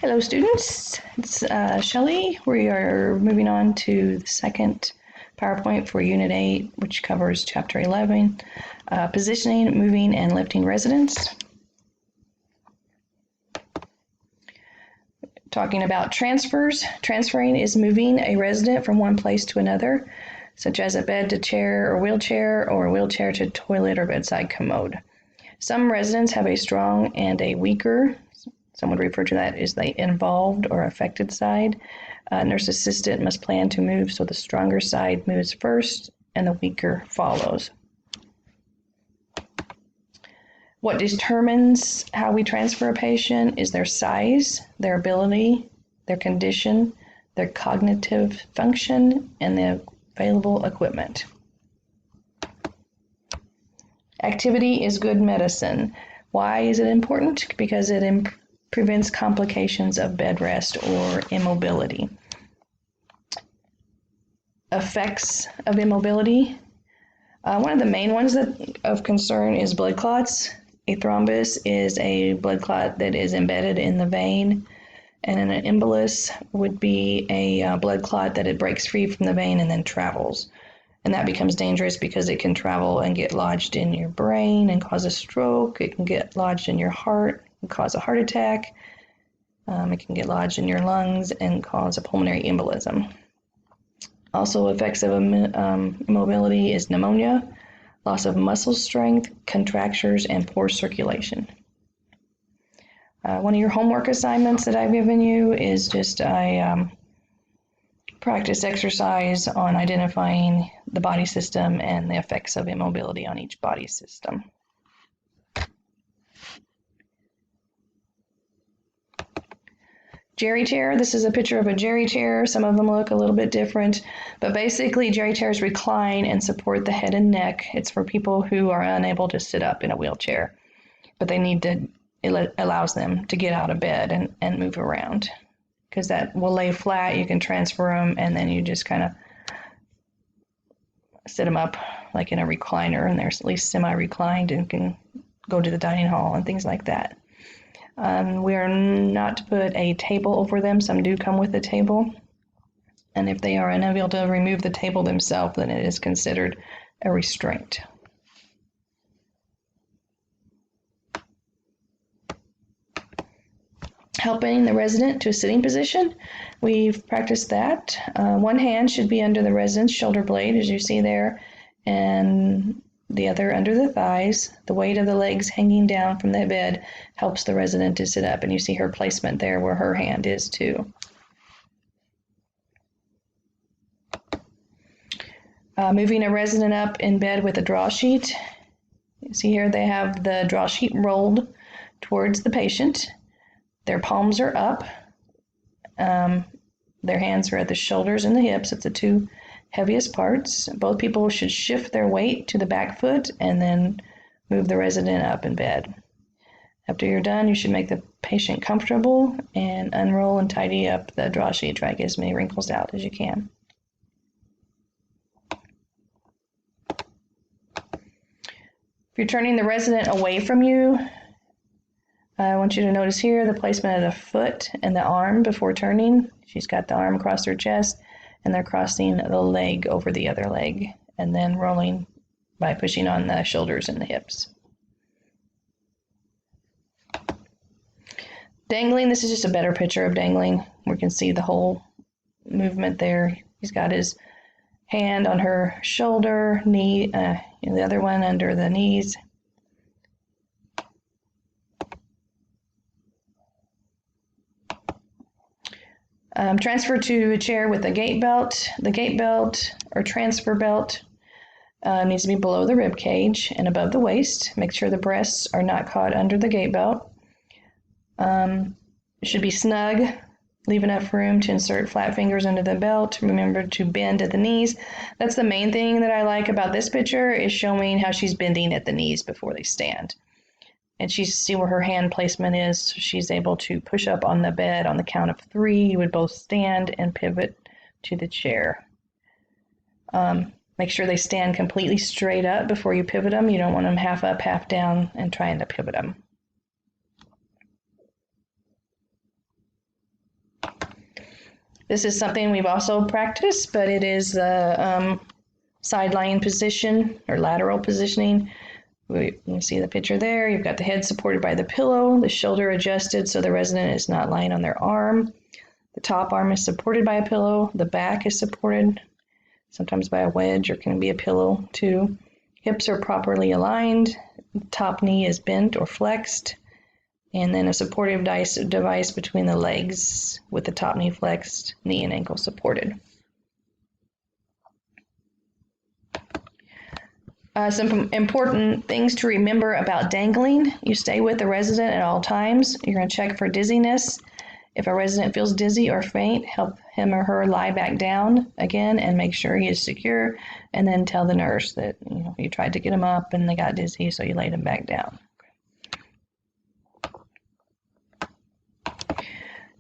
Hello, students. It's Shelley. We are moving on to the second PowerPoint for Unit 8, which covers Chapter 11, Positioning, Moving, and Lifting Residents. Talking about transfers. Transferring is moving a resident from one place to another, such as a bed to chair or a wheelchair to toilet or bedside commode. Some residents have a strong and a weaker, some would refer to that as the involved or affected side. Nurse assistant must plan to move so the stronger side moves first and the weaker follows. What determines how we transfer a patient is their size, their ability, their condition, their cognitive function, and the available equipment. Activity is good medicine. Why is it important? Because it prevents complications of bed rest or immobility. Effects of immobility. One of the main ones of concern is blood clots. A thrombus is a blood clot that is embedded in the vein, and an embolus would be a blood clot that it breaks free from the vein and then travels. And that becomes dangerous because it can travel and get lodged in your brain and cause a stroke. It can get lodged in your heart and cause a heart attack. It can get lodged in your lungs and cause a pulmonary embolism. Also, effects of immobility is pneumonia, loss of muscle strength, contractures, and poor circulation. One of your homework assignments that I've given you is just a practice exercise on identifying the body system and the effects of immobility on each body system. Jerry chair. This is a picture of a Jerry chair. Some of them look a little bit different, but basically Jerry chairs recline and support the head and neck. It's for people who are unable to sit up in a wheelchair, but it allows them to get out of bed and move around, because that will lay flat. You can transfer them, and then you just kind of sit them up like in a recliner, and they're at least semi-reclined and can go to the dining hall and things like that. We are not to put a table over them. Some do come with a table. And if they are unable to remove the table themselves, then it is considered a restraint. Helping the resident to a sitting position. We've practiced that. One hand should be under the resident's shoulder blade, as you see there, and the other under the thighs. The weight of the legs hanging down from the bed helps the resident to sit up, and you see her placement there where her hand is too. Moving a resident up in bed with a draw sheet. You see here they have the draw sheet rolled towards the patient. Their palms are up. Their hands are at the shoulders and the hips. It's the two heaviest parts. Both people should shift their weight to the back foot and then move the resident up in bed. After you're done, you should make the patient comfortable and unroll and tidy up the draw sheet. Try to get as many wrinkles out as you can. If you're turning the resident away from you, I want you to notice here the placement of the foot and the arm before turning. She's got the arm across her chest, and they're crossing the leg over the other leg, and then rolling by pushing on the shoulders and the hips. Dangling, this is just a better picture of dangling. We can see the whole movement there. He's got his hand on her shoulder, knee, and the other one under the knees. Transfer to a chair with a gait belt. The gait belt or transfer belt needs to be below the rib cage and above the waist. Make sure the breasts are not caught under the gait belt. It should be snug. Leave enough room to insert flat fingers under the belt. Remember to bend at the knees. That's the main thing that I like about this picture, is showing how she's bending at the knees before they stand. And see where her hand placement is. She's able to push up on the bed on the count of 3. You would both stand and pivot to the chair. Make sure they stand completely straight up before you pivot them. You don't want them half up, half down and trying to pivot them. This is something we've also practiced, but it is the side lying position or lateral positioning. You see the picture there. You've got the head supported by the pillow, the shoulder adjusted so the resident is not lying on their arm. The top arm is supported by a pillow. The back is supported sometimes by a wedge or can be a pillow too. Hips are properly aligned. Top knee is bent or flexed. And then a supportive device between the legs with the top knee flexed, knee and ankle supported. Some important things to remember about dangling. You stay with the resident at all times. You're going to check for dizziness. If a resident feels dizzy or faint, help him or her lie back down again and make sure he is secure, and then tell the nurse that you tried to get him up and they got dizzy, so you laid him back down.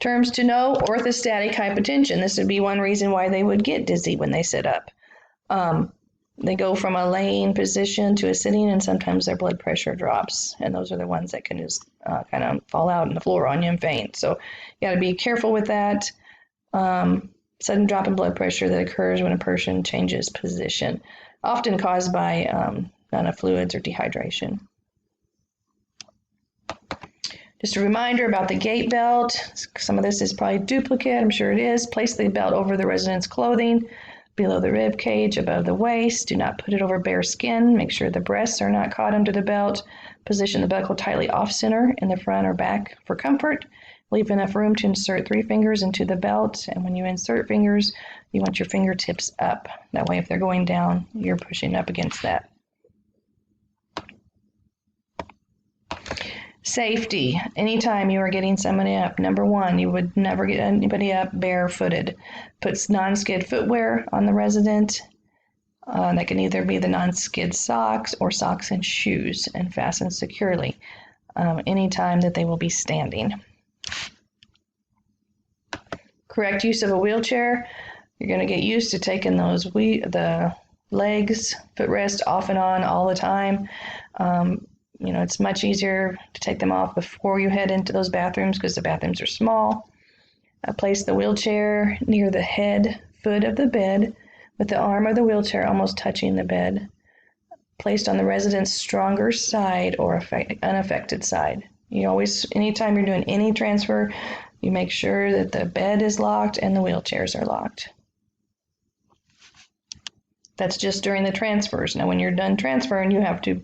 Terms to know: orthostatic hypotension. This would be one reason why they would get dizzy when they sit up. They go from a laying position to a sitting, and sometimes their blood pressure drops, and those are the ones that can just kind of fall out on the floor on you and faint. So you got to be careful with that. Sudden drop in blood pressure that occurs when a person changes position, often caused by not enough fluids or dehydration. Just a reminder about the gait belt. Some of this is probably duplicate, I'm sure it is. Place the belt over the resident's clothing, below the rib cage, above the waist. Do not put it over bare skin. Make sure the breasts are not caught under the belt. Position the buckle tightly off-center in the front or back for comfort. Leave enough room to insert 3 fingers into the belt, and when you insert fingers, you want your fingertips up. That way, if they're going down, you're pushing up against that. Safety. Anytime you are getting somebody up, number one, you would never get anybody up barefooted. Put non-skid footwear on the resident. That can either be the non-skid socks or socks and shoes, and fasten securely anytime that they will be standing. Correct use of a wheelchair. You're going to get used to taking the legs, footrest off and on all the time. It's much easier to take them off before you head into those bathrooms because the bathrooms are small. Place the wheelchair near the head foot of the bed with the arm of the wheelchair almost touching the bed. Placed on the resident's stronger side or unaffected side. You always, anytime you're doing any transfer, you make sure that the bed is locked and the wheelchairs are locked. That's just during the transfers. Now, when you're done transferring, you have to,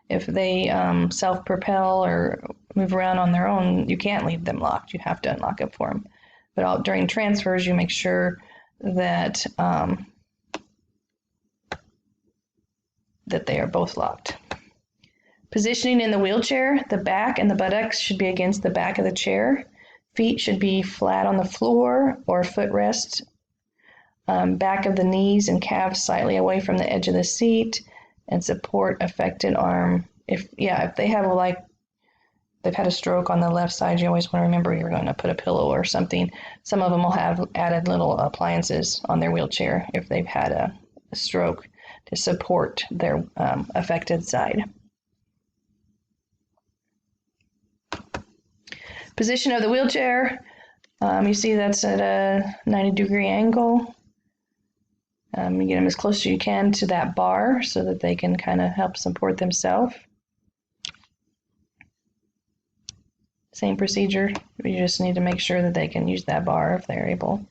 if they self-propel or move around on their own, you can't leave them locked. You have to unlock it for them. But during transfers, you make sure that that they are both locked. Positioning in the wheelchair, the back and the buttocks should be against the back of the chair. Feet should be flat on the floor or footrest. Back of the knees and calves slightly away from the edge of the seat, and support affected arm. If they have they've had a stroke on the left side, you always want to remember you're going to put a pillow or something. Some of them will have added little appliances on their wheelchair if they've had a stroke to support their affected side. Position of the wheelchair, you see that's at a 90-degree angle. You get them as close as you can to that bar so that they can kind of help support themselves. Same procedure, you just need to make sure that they can use that bar if they're able.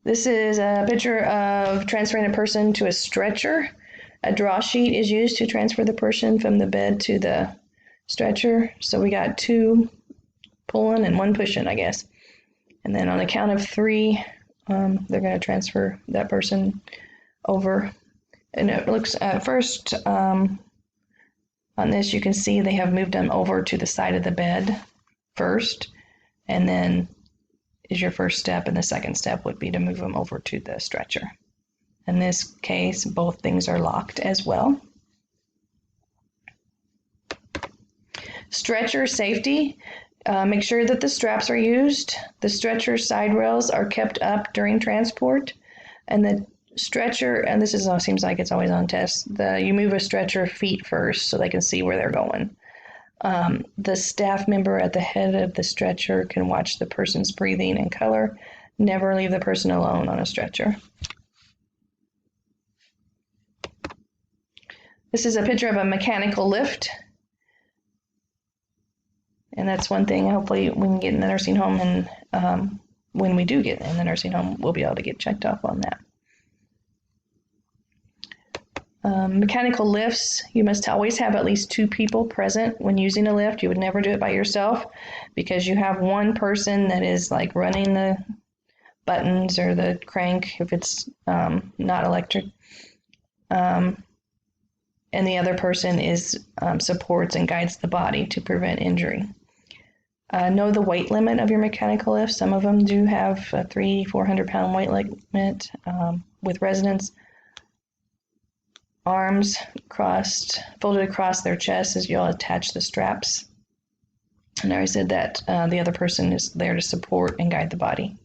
This is a picture of transferring a person to a stretcher. A draw sheet is used to transfer the person from the bed to the stretcher. So we got 2 pulling and 1 pushing, I guess. And then on the count of 3, they're going to transfer that person over. And it looks at first on this, you can see they have moved them over to the side of the bed first, and then is your first step, and the second step would be to move them over to the stretcher. In this case, both things are locked as well. Stretcher safety. Make sure that the straps are used. The stretcher side rails are kept up during transport, and the stretcher, and this seems like it's always on test, you move a stretcher feet first so they can see where they're going. The staff member at the head of the stretcher can watch the person's breathing and color. Never leave the person alone on a stretcher. This is a picture of a mechanical lift. And that's one thing, hopefully, we can get in the nursing home, and when we do get in the nursing home, we'll be able to get checked off on that. Mechanical lifts, you must always have at least 2 people present when using a lift. You would never do it by yourself, because you have one person that is like running the buttons or the crank if it's not electric, and the other person is supports and guides the body to prevent injury. Know the weight limit of your mechanical lift. Some of them do have a 300-400 pound weight limit. With residents, arms folded across their chest as you'll attach the straps. And I already said that the other person is there to support and guide the body.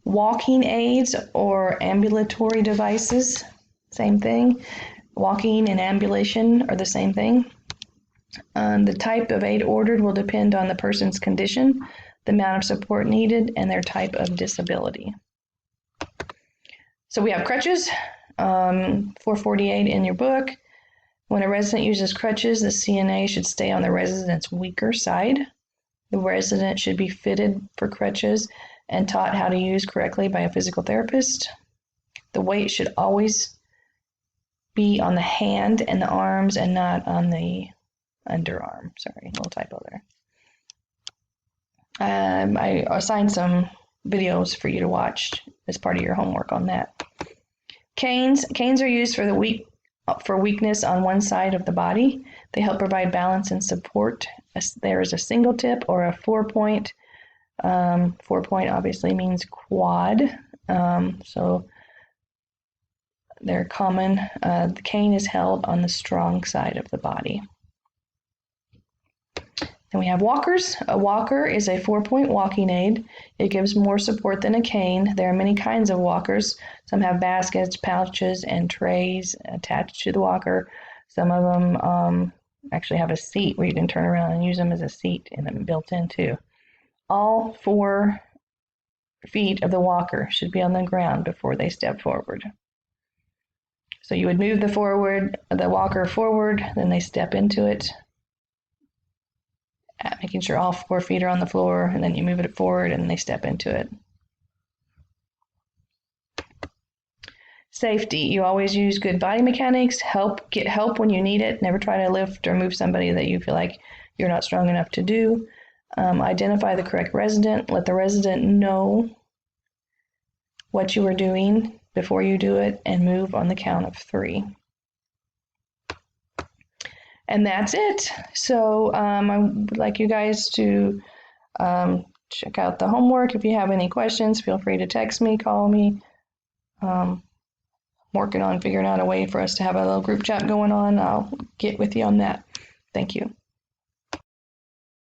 Walking aids or ambulatory devices, same thing. Walking and ambulation are the same thing. The type of aid ordered will depend on the person's condition, the amount of support needed, and their type of disability. So we have crutches, 448 in your book. When a resident uses crutches, the CNA should stay on the resident's weaker side. The resident should be fitted for crutches and taught how to use correctly by a physical therapist. The weight should always be on the hand and the arms and not on the underarm. Sorry, little typo there. I assigned some videos for you to watch as part of your homework on that. Canes are used for weakness on one side of the body. They help provide balance and support. There is a single tip or a 4-point. 4-point obviously means quad. So they're common. The cane is held on the strong side of the body. Then we have walkers. A walker is a 4-point walking aid. It gives more support than a cane. There are many kinds of walkers. Some have baskets, pouches, and trays attached to the walker. Some of them actually have a seat where you can turn around and use them as a seat, and then built in too. All 4 feet of the walker should be on the ground before they step forward. So you would move the walker forward, then they step into it, making sure all 4 feet are on the floor, and then you move it forward and they step into it. Safety. You always use good body mechanics. Get help when you need it. Never try to lift or move somebody that you feel like you're not strong enough to do. Identify the correct resident. Let the resident know what you are doing before you do it, and move on the count of 3. And that's it. So I would like you guys to check out the homework. If you have any questions, feel free to text me, call me. Working on figuring out a way for us to have a little group chat going on. I'll get with you on that. Thank you.